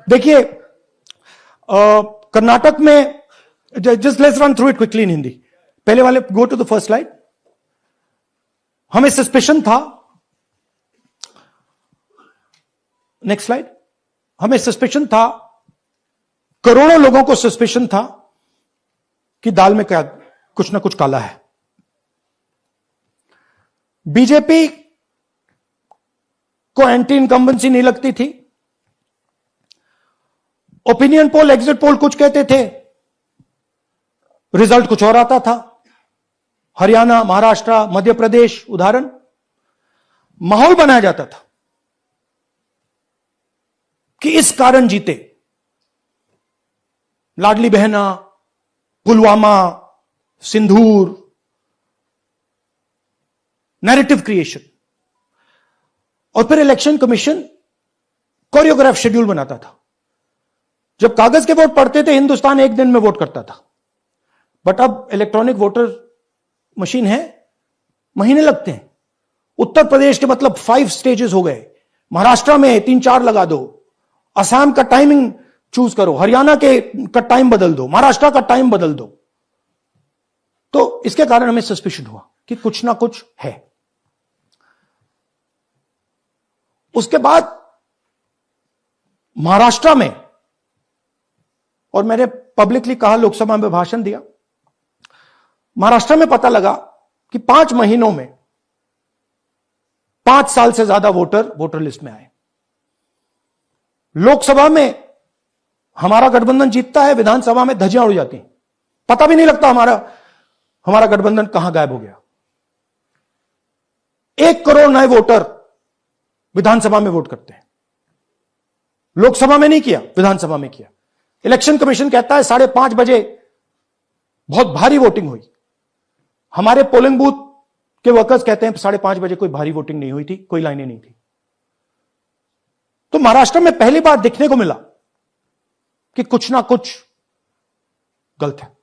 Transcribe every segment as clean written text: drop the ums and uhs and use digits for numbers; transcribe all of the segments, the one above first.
देखिए, कर्नाटक में, just let's run through it quickly in Hindi. पहले वाले, go to the first slide. हमें सस्पेशन था, नेक्स्ट स्लाइड। हमें सस्पेशन था, करोड़ों लोगों को सस्पेशन था कि दाल में क्या कुछ ना कुछ काला है। बीजेपी को एंटी इनकम्बेंसी नहीं लगती थी। ओपिनियन पोल, एग्जिट पोल कुछ कहते थे, रिजल्ट कुछ और आता था। हरियाणा, महाराष्ट्र, मध्य प्रदेश उदाहरण, माहौल बनाया जाता था कि इस कारण जीते। लाडली बहना, पुलवामा, सिंदूर, नैरेटिव क्रिएशन। और फिर इलेक्शन कमीशन कोरियोग्राफ शेड्यूल बनाता था। जब कागज के वोट पड़ते थे, हिंदुस्तान एक दिन में वोट करता था, बट अब इलेक्ट्रॉनिक वोटर मशीन है, महीने लगते हैं। उत्तर प्रदेश के मतलब 5 स्टेजेस हो गए, महाराष्ट्र में 3-4 लगा दो, असम का टाइमिंग चूज करो, हरियाणा का टाइम बदल दो, महाराष्ट्र का टाइम बदल दो। तो इसके कारण हमें सस्पिशन हुआ कि कुछ ना कुछ है। उसके बाद महाराष्ट्र में, और मैंने पब्लिकली कहा, लोकसभा में भाषण दिया, महाराष्ट्र में पता लगा कि 5 महीनों में 5 साल से ज्यादा वोटर लिस्ट में आए। लोकसभा में हमारा गठबंधन जीतता है, विधानसभा में धज्जियां उड़ जाती हैं, पता भी नहीं लगता हमारा गठबंधन कहां गायब हो गया। 1 करोड़ नए वोटर विधानसभा में वोट करते हैं। लोकसभा में नहीं किया, विधानसभा में किया। इलेक्शन कमीशन कहता है 5:30 बजे बहुत भारी वोटिंग हुई। हमारे पोलिंग बूथ के वर्कर्स कहते हैं 5:30 बजे कोई भारी वोटिंग नहीं हुई थी, कोई लाइनें नहीं थी। तो महाराष्ट्र में पहली बार देखने को मिला कि कुछ ना कुछ गलत है।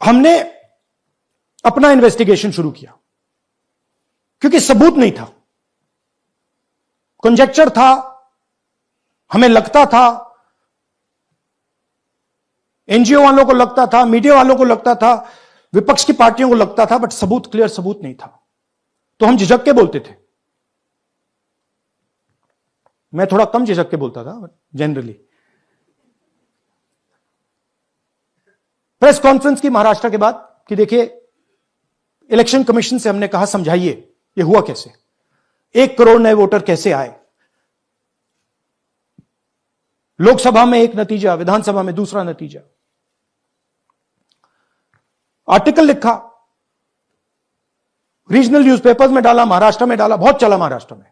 हमने अपना इन्वेस्टिगेशन शुरू किया, क्योंकि सबूत नहीं था, कंजेक्चर था, हमें लगता था, एनजीओ वालों को लगता था, मीडिया वालों को लगता था, विपक्ष की पार्टियों को लगता था, बट सबूत, क्लियर सबूत नहीं था। तो हम झिझक के बोलते थे। मैं थोड़ा कम झिझक के बोलता था जनरली। प्रेस कॉन्फ्रेंस की महाराष्ट्र के बाद कि देखिए, इलेक्शन कमीशन से हमने कहा समझाइए ये हुआ कैसे, 1 करोड़ नए वोटर कैसे आए। लोकसभा में एक नतीजा, विधानसभा में दूसरा नतीजा। आर्टिकल लिखा, रीजनल न्यूज़पेपर्स में डाला, महाराष्ट्र में डाला, बहुत चला महाराष्ट्र में,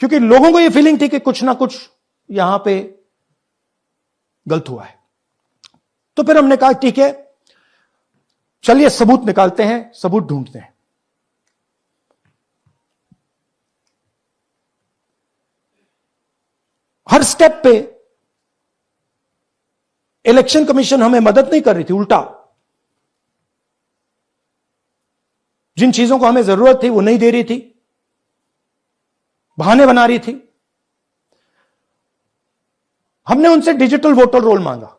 क्योंकि लोगों को यह फीलिंग थी कि कुछ ना कुछ यहां पे गलत हुआ है। तो फिर हमने कहा ठीक है, चलिए सबूत निकालते हैं, सबूत ढूंढते हैं। हर स्टेप पे इलेक्शन कमीशन हमें मदद नहीं कर रही थी, उल्टा जिन चीजों को हमें जरूरत थी वो नहीं दे रही थी, बहाने बना रही थी। हमने उनसे डिजिटल वोटर रोल मांगा,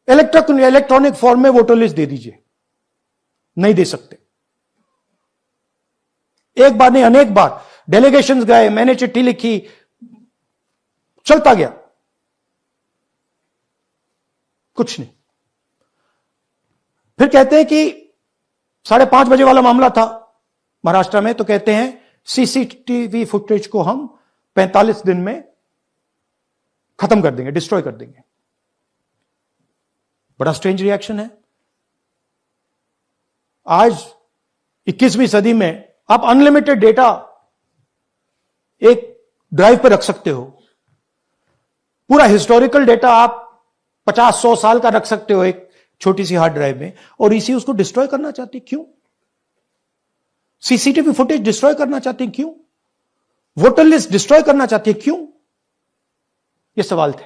इलेक्ट्रॉनिक फॉर्म में वोटर लिस्ट दे दीजिए, नहीं दे सकते। एक बार नहीं, अनेक बार डेलीगेशंस गए, मैंने चिट्ठी लिखी, चलता गया, कुछ नहीं। फिर कहते हैं कि 5:30 बजे वाला मामला था महाराष्ट्र में, तो कहते हैं सीसीटीवी फुटेज को हम 45 दिन में खत्म कर देंगे, डिस्ट्रॉय कर देंगे। बड़ा स्ट्रेंज रिएक्शन है। आज 21वीं सदी में आप अनलिमिटेड डेटा एक ड्राइव पर रख सकते हो, पूरा हिस्टोरिकल डेटा आप 50-100 साल का रख सकते हो एक छोटी सी हार्ड ड्राइव में, और इसी उसको डिस्ट्रॉय करना चाहती, क्यों? सीसीटीवी फुटेज डिस्ट्रॉय करना चाहती, क्यों? वोटर लिस्ट डिस्ट्रॉय करना चाहती है, क्यों? ये सवाल थे,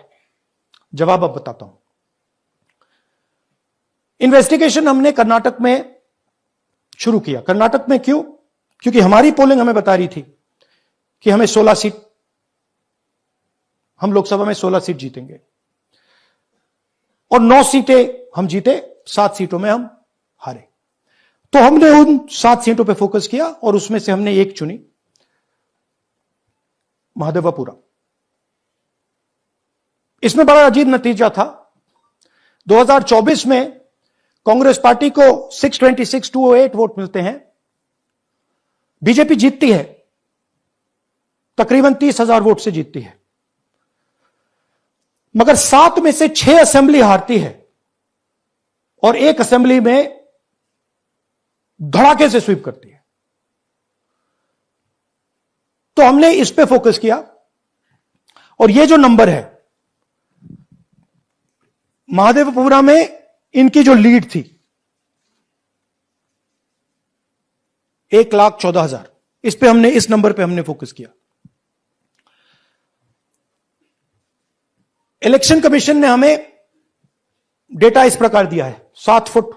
जवाब अब बताता हूं। इन्वेस्टिगेशन हमने कर्नाटक में शुरू किया। कर्नाटक में क्यों? क्योंकि हमारी पोलिंग हमें बता रही थी कि हमें 16 सीट, हम लोकसभा में 16 सीट जीतेंगे और 9 सीटें हम जीते, 7 सीटों में हम हारे। तो हमने उन 7 सीटों पे फोकस किया और उसमें से हमने एक चुनी, महादेवपुरा। इसमें बड़ा अजीब नतीजा था। 2024 में कांग्रेस पार्टी को 626-208 वोट मिलते हैं, बीजेपी जीतती है, तकरीबन 30,000 वोट से जीतती है, मगर 7 में से 6 असेंबली हारती है और एक असेंबली में धड़ाके से स्वीप करती है। तो हमने इस पे फोकस किया और ये जो नंबर है, महादेवपुरा में इनकी जो लीड थी 1,14,000, इस पे हमने, इस नंबर पे हमने फोकस किया। इलेक्शन कमीशन ने हमें डेटा इस प्रकार दिया है, 7 फुट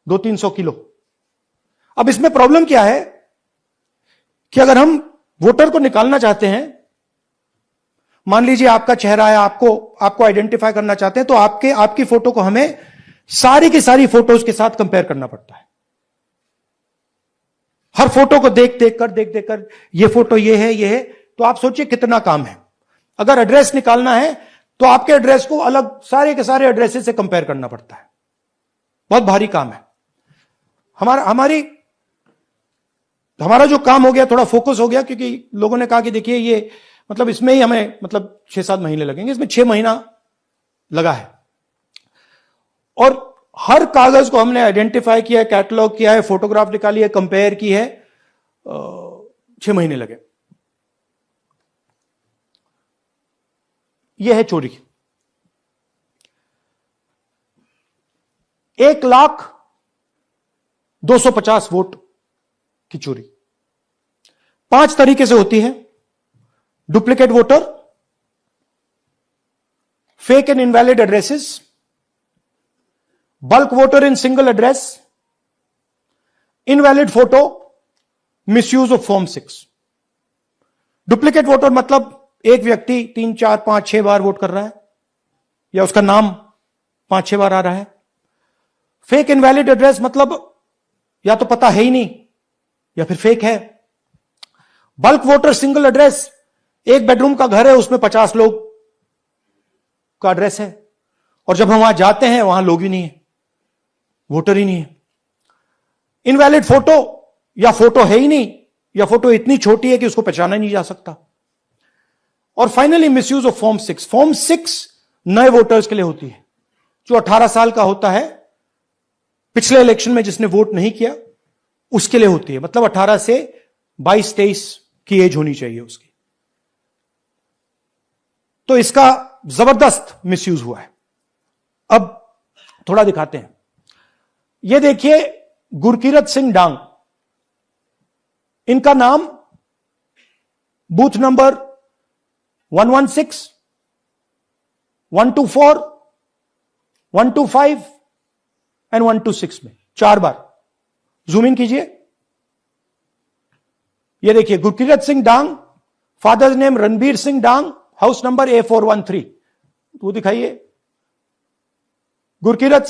200-300 किलो। अब इसमें प्रॉब्लम क्या है कि अगर हम वोटर को निकालना चाहते हैं, मान लीजिए आपका चेहरा है, आपको आइडेंटिफाई करना चाहते हैं, तो आपकी फोटो को हमें सारी की सारी फोटोज के साथ कंपेयर करना पड़ता है। हर फोटो को देख कर ये फोटो ये है, तो आप सोचिए कितना काम है। अगर एड्रेस निकालना है तो आपके एड्रेस को अलग सारे के सारे एड्रेसेस से कंपेयर करना पड़ता है, बहुत भारी काम है। हमारा जो काम हो गया, थोड़ा फोकस हो गया, क्योंकि लोगों ने कहा कि देखिए ये मतलब इसमें ही हमें मतलब 6-7 महीने लगेंगे, इसमें 6 महीना लगा है और हर कागज को हमने आइडेंटिफाई किया है, कैटलॉग किया है, फोटोग्राफ निकाली है, कंपेयर की है, 6 महीने लगे। यह है चोरी। 1,250,000 वोट की चोरी 5 तरीके से होती है: duplicate voter, fake and invalid addresses, bulk voter in single address, invalid photo, misuse of form 6। Duplicate voter मतलब एक व्यक्ति 3, 4, 5, 6 बार वोट कर रहा है या उसका नाम 5-6 बार आ रहा है। फेक इनवैलिड एड्रेस मतलब या तो पता है ही नहीं या फिर फेक है। बल्क वोटर सिंगल एड्रेस, एक बेडरूम का घर है, उसमें 50 लोग का एड्रेस है और जब हम वहां जाते हैं वहां लोग ही नहीं है, वोटर ही नहीं है। इनवैलिड फोटो, या फोटो है ही नहीं या फोटो इतनी छोटी है कि उसको पहचाना नहीं जा सकता। और finally misuse of form 6। Form 6 नए वोटर्स के लिए होती है, जो 18 साल का होता है, पिछले इलेक्शन में जिसने वोट नहीं किया उसके लिए होती है, मतलब 18 से 22-23 की एज होनी चाहिए उसकी। तो इसका जबरदस्त मिसयूज हुआ है। अब थोड़ा दिखाते हैं। यह देखिए गुरकीरत सिंह डांग, इनका नाम बूथ नंबर 116, 124, 125 एंड 126 में 4 बार। जूम इन कीजिए। यह देखिए गुरकीरत सिंह डांग, फादर्स नेम रणबीर सिंह डांग, हाउस नंबर A413। वो दिखाइए। गुरकीरत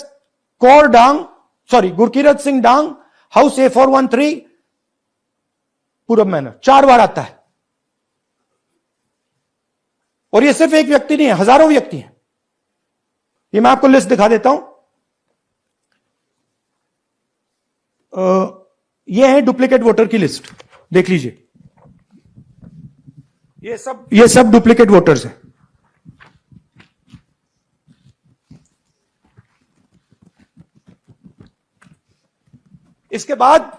सिंह डांग, हाउस A413, पूरब मैनर। 4 बार आता है। और ये सिर्फ एक व्यक्ति नहीं है, हजारों व्यक्ति हैं। ये मैं आपको लिस्ट दिखा देता हूं। ये है डुप्लीकेट वोटर की लिस्ट, देख लीजिए। ये सब डुप्लीकेट वोटर्स हैं। इसके बाद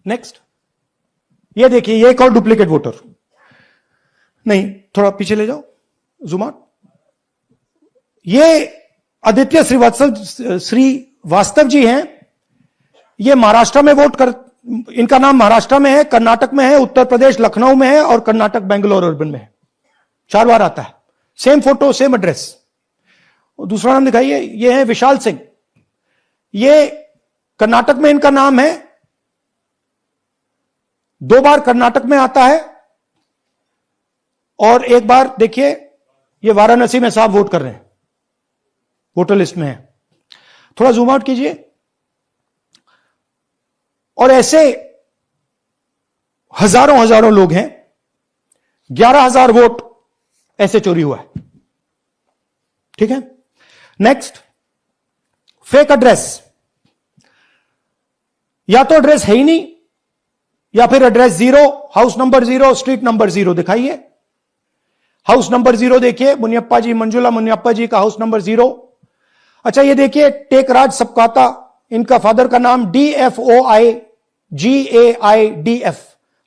नेक्स्ट, ये देखिए, ये एक और डुप्लीकेट वोटर। नहीं, थोड़ा पीछे ले जाओ, जूम आउट। ये आदित्य श्रीवास्तव जी हैं। ये महाराष्ट्र में वोट कर, इनका नाम महाराष्ट्र में है, कर्नाटक में है, उत्तर प्रदेश लखनऊ में है और कर्नाटक बेंगलोर अर्बन में है। 4 बार आता है। Same photo, same address. दूसरा नाम दिखाइए। ये है विशाल सिंह। ये कर्नाटक में इनका नाम है, 2 बार कर्नाटक में आता है और 1 बार देखिए ये वाराणसी में साहब वोट कर रहे हैं, वोटर लिस्ट में है। थोड़ा जूम आउट कीजिए। और ऐसे हजारों लोग हैं, 11,000 वोट ऐसे चोरी हुआ है। ठीक है, नेक्स्ट, फेक एड्रेस। या तो एड्रेस है ही नहीं, या फिर address 0, house number 0, street number 0 दिखाइए। हाउस नंबर 0 देखिए, मुनियप्पा जी, मंजुला मुनियप्पा जी का हाउस नंबर 0। अच्छा ये देखिए, टेकराज सपकाता, इनका फादर का नाम DFOIGAIDF,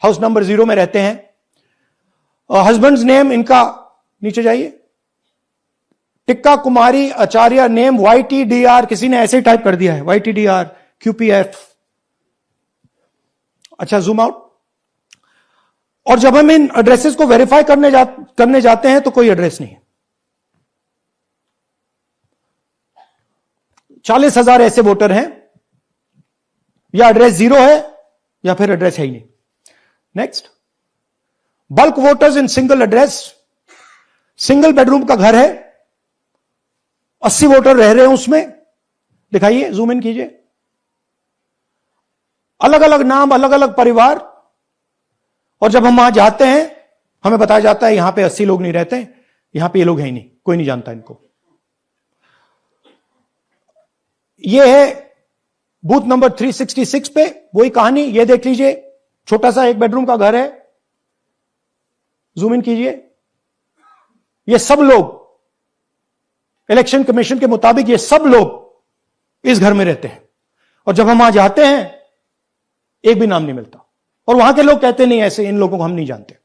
हाउस नंबर 0 में रहते हैं। हस्बैंड्स नेम इनका, नीचे जाइए, टिक्का कुमारी आचार्य, नेम YTDR, किसी ने ऐसे ही टाइप कर दिया है, YTDR QPF। अच्छा जूम आउट। और जब हम इन एड्रेसेस को वेरीफाई करने जाते हैं तो कोई एड्रेस नहीं है। 40,000 ऐसे वोटर हैं, या एड्रेस 0 है या फिर एड्रेस है ही नहीं। Next, bulk voters in single address. Single bedroom का घर है, 80 वोटर रह रहे हैं उसमें, दिखाइए, जूम इन कीजिए। अलग अलग नाम, अलग अलग परिवार, और जब हम वहां जाते हैं हमें बताया जाता है यहां पे 80 लोग नहीं रहते, यहां पे ये लोग हैं ही नहीं, कोई नहीं जानता इनको। ये है बूथ नंबर 366 पे वही कहानी, ये देख लीजिए, छोटा सा 1 बेडरूम का घर है, जूम इन कीजिए। ये सब लोग, इलेक्शन कमीशन के मुताबिक ये सब लोग इस घर में रहते हैं, और जब हम वहां जाते हैं एक भी नाम नहीं मिलता, और वहां के लोग कहते नहीं ऐसे, इन लोगों को हम नहीं जानते।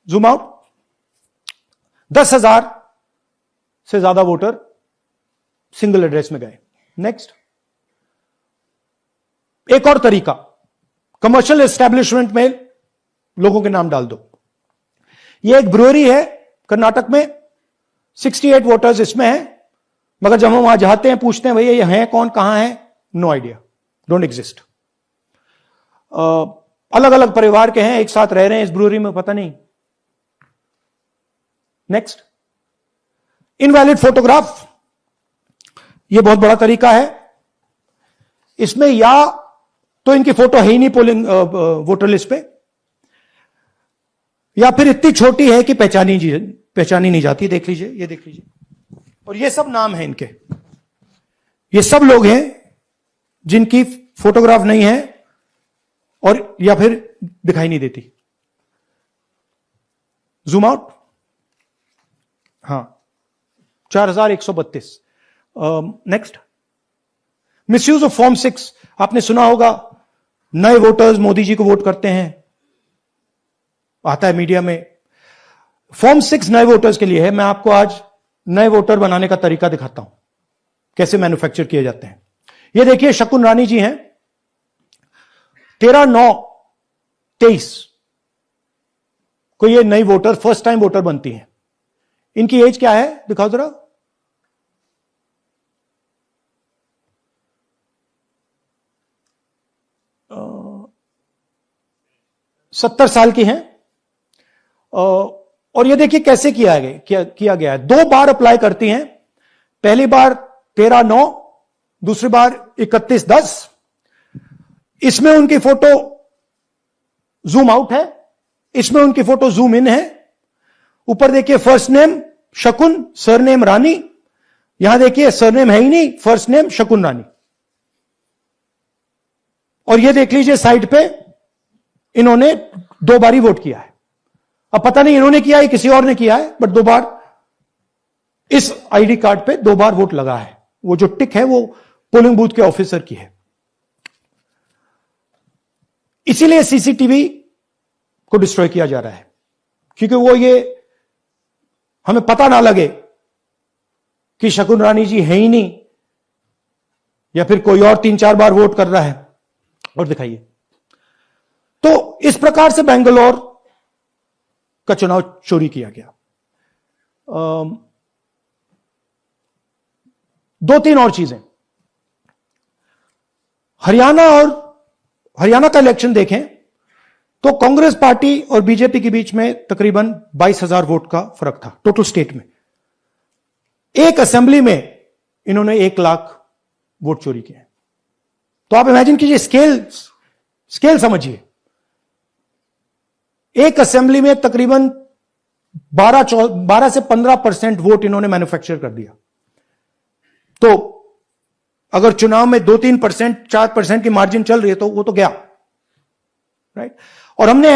Zoom out. 10,000 से ज्यादा वोटर सिंगल एड्रेस में गए। नेक्स्ट, एक और तरीका, कमर्शियल एस्टेब्लिशमेंट में लोगों के नाम डाल दो। ये एक ब्रूअरी है कर्नाटक में, 68 वोटर्स इसमें हैं, मगर जब हम वहां जाते हैं पूछते हैं भैया ये हैं कौन, कहां है, नो आइडिया, डोंट एग्जिस्ट। अलग अलग परिवार के हैं, एक साथ रह रहे हैं इस ब्रूअरी में, पता नहीं। Next, invalid photograph. यह बहुत बड़ा तरीका है। इसमें या तो इनकी फोटो है ही नहीं पोलिंग वोटर लिस्ट पे, या फिर इतनी छोटी है कि पहचानी नहीं जाती। देख लीजिए, ये देख लीजिए, और ये सब नाम है इनके, ये सब लोग हैं जिनकी फोटोग्राफ नहीं है और या फिर दिखाई नहीं देती। Zoom out. हां, 4132। Next, misuse of form 6। आपने सुना होगा, नए वोटर्स मोदी जी को वोट करते हैं, आता है मीडिया में। फॉर्म 6 नए वोटर्स के लिए है। मैं आपको आज नए वोटर बनाने का तरीका दिखाता हूं, कैसे मैन्युफैक्चर किए जाते हैं। ये देखिए, शकुन रानी जी हैं, 13/9/23 को ये नई वोटर, फर्स्ट टाइम वोटर बनती हैं। इनकी एज क्या है, दिखाओ जरा। 70 साल की हैं। और ये देखिए कैसे किया गया है। 2 बार अप्लाई करती हैं, पहली बार 13/9, दूसरी बार 31/10। इसमें उनकी फोटो जूम आउट है, इसमें उनकी फोटो जूम इन है। ऊपर देखिए, फर्स्ट नेम शकुन, सरनेम रानी। यहां देखिए सरनेम है ही नहीं, फर्स्ट नेम शकुन रानी। और ये देख लीजिए साइड पे, इन्होंने 2 बार ही वोट किया है। अब पता नहीं इन्होंने किया है किसी और ने किया है, बट 2 बार इस आईडी कार्ड पे 2 बार वोट लगा है। वो जो टिक है वो पोलिंग बूथ के ऑफिसर की है। इसीलिए सीसीटीवी को डिस्ट्रॉय किया जा रहा है, क्योंकि वो ये हमें पता ना लगे कि शकुन रानी जी है ही नहीं, या फिर कोई और 3-4 बार वोट कर रहा है। और दिखाइए, तो इस प्रकार से बेंगलोर का चुनाव चोरी किया गया। 2-3 और चीजें। हरियाणा का इलेक्शन देखें तो कांग्रेस पार्टी और बीजेपी के बीच में तकरीबन 22,000 वोट का फर्क था टोटल स्टेट में। एक असेंबली में इन्होंने 1 लाख वोट चोरी किए। तो आप इमेजिन कीजिए, स्केल समझिए। एक असेंबली में तकरीबन 12 से 15% वोट इन्होंने मैन्युफैक्चर कर दिया। तो अगर चुनाव में 2-3%, 4% की मार्जिन चल रही है तो वो तो गया, राइट। और हमने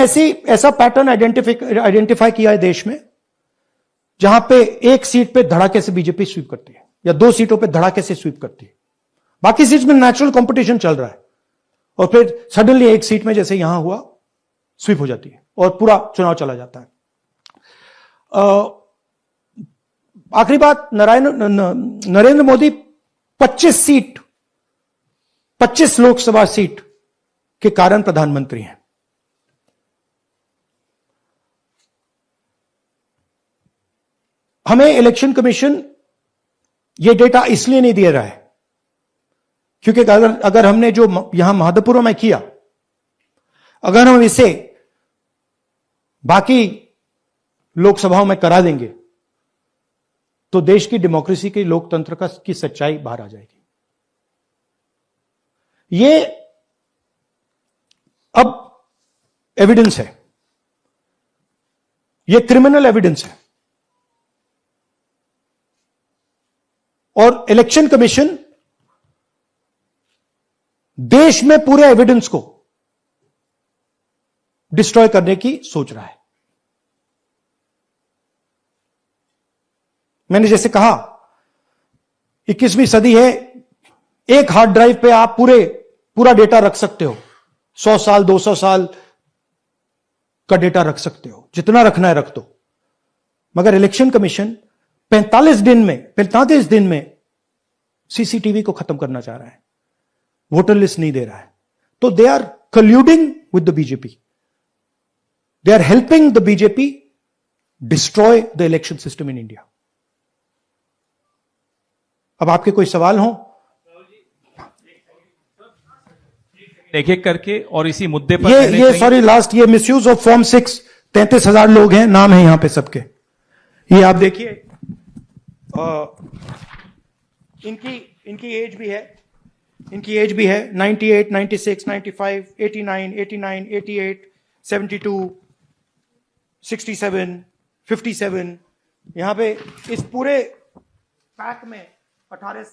ऐसा पैटर्न आइडेंटिफाई किया है देश में, जहां पे एक सीट पे धड़ाके से बीजेपी स्वीप करती है या 2 सीटों पे धड़ाके से स्वीप करती है। बाकी सीट्स में नेचुरल कंपटीशन चल रहा है और फिर सडनली एक सीट में जैसे यहां हुआ स्वीप हो जाती है और पूरा चुनाव चला जाता है। आखिरी बात, नरेंद्र मोदी 25 लोकसभा सीट के कारण प्रधानमंत्री हैं। हमें इलेक्शन कमीशन यह डेटा इसलिए नहीं दे रहा है क्योंकि अगर हमने जो यहां महादपुरम में किया, अगर हम इसे बाकी लोकसभाओं में करा देंगे तो देश की डेमोक्रेसी की, लोकतंत्र की सच्चाई बाहर आ जाएगी। ये अब एविडेंस है, ये क्रिमिनल एविडेंस है। और इलेक्शन कमीशन देश में पूरे एविडेंस को डिस्ट्रॉय करने की सोच रहा है। मैंने जैसे कहा 21वीं सदी है, एक हार्ड ड्राइव पे आप पूरा डेटा रख सकते हो, 100 साल 200 साल का डेटा रख सकते हो, जितना रखना है रख दो। मगर इलेक्शन कमीशन 45 दिन में सीसीटीवी को खत्म करना चाह रहा है, वोटर लिस्ट नहीं दे रहा है। तो they are colluding with the BJP, they are helping the BJP destroy the election system in India. अब आपके कोई सवाल हो? एक एक करके और इसी मुद्दे पर ये सॉरी लास्ट, ये मिसयूज ऑफ फॉर्म 6, 33,000 लोग हैं, नाम है यहां पे सबके। ये आप देखिए, इनकी एज भी है, 98, 96, 95, 89, 88, 72, 67, 57। यहां पे इस पूरे पैक में 18 से